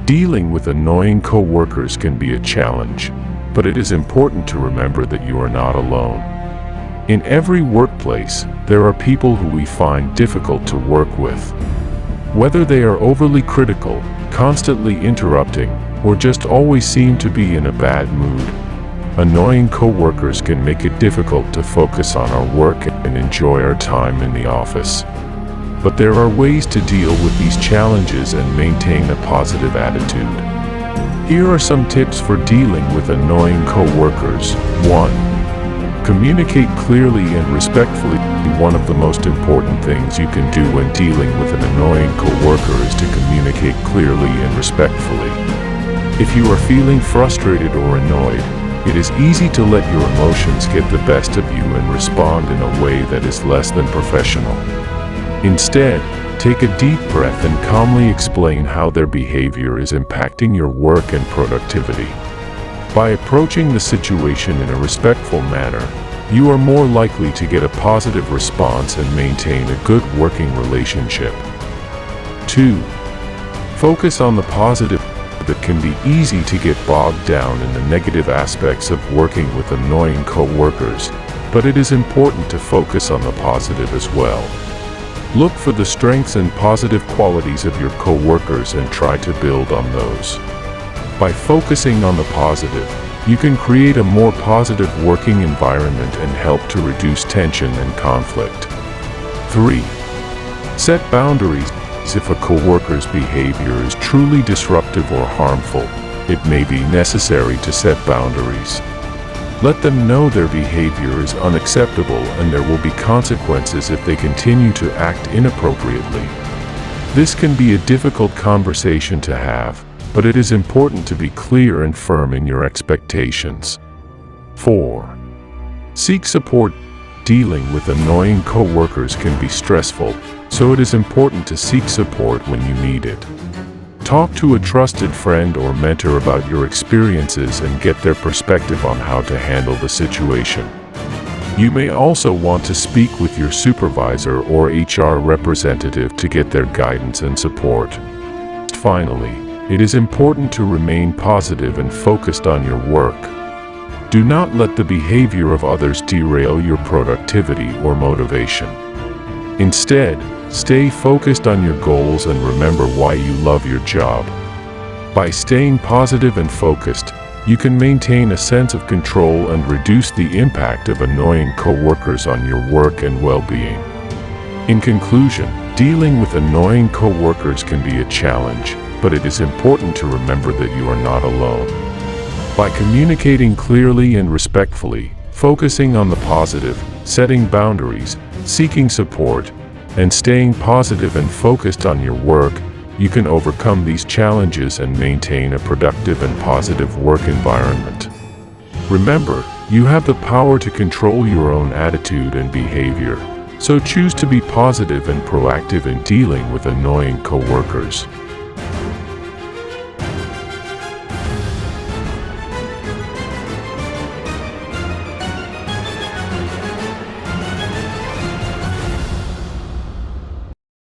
Dealing with annoying coworkers can be a challenge, but it is important to remember that you are not alone. In every workplace, there are people who we find difficult to work with. Whether they are overly critical, constantly interrupting, or just always seem to be in a bad mood, annoying coworkers can make it difficult to focus on our work and enjoy our time in the office. But there are ways to deal with these challenges and maintain a positive attitude. Here are some tips for dealing with annoying coworkers. 1. Communicate clearly and respectfully. One of the most important things you can do when dealing with an annoying coworker is to communicate clearly and respectfully. If you are feeling frustrated or annoyed, it is easy to let your emotions get the best of you and respond in a way that is less than professional. Instead, take a deep breath and calmly explain how their behavior is impacting your work and productivity. By approaching the situation in a respectful manner, you are more likely to get a positive response and maintain a good working relationship. 2. Focus on the positive. It can be easy to get bogged down in the negative aspects of working with annoying coworkers, but it is important to focus on the positive as well. Look for the strengths and positive qualities of your coworkers and try to build on those. By focusing on the positive, you can create a more positive working environment and help to reduce tension and conflict. 3. Set boundaries. If a coworker's behavior is truly disruptive or harmful, it may be necessary to set boundaries. Let them know their behavior is unacceptable and there will be consequences if they continue to act inappropriately. This can be a difficult conversation to have, but it is important to be clear and firm in your expectations. 4. Seek support. Dealing with annoying coworkers can be stressful, so it is important to seek support when you need it. Talk to a trusted friend or mentor about your experiences and get their perspective on how to handle the situation. You may also want to speak with your supervisor or HR representative to get their guidance and support. Finally, it is important to remain positive and focused on your work. Do not let the behavior of others derail your productivity or motivation. Instead, stay focused on your goals and remember why you love your job. By staying positive and focused, you can maintain a sense of control and reduce the impact of annoying coworkers on your work and well-being. In conclusion, dealing with annoying coworkers can be a challenge, but it is important to remember that you are not alone. By communicating clearly and respectfully, focusing on the positive, setting boundaries, seeking support, and staying positive and focused on your work, you can overcome these challenges and maintain a productive and positive work environment. Remember, you have the power to control your own attitude and behavior, so choose to be positive and proactive in dealing with annoying coworkers.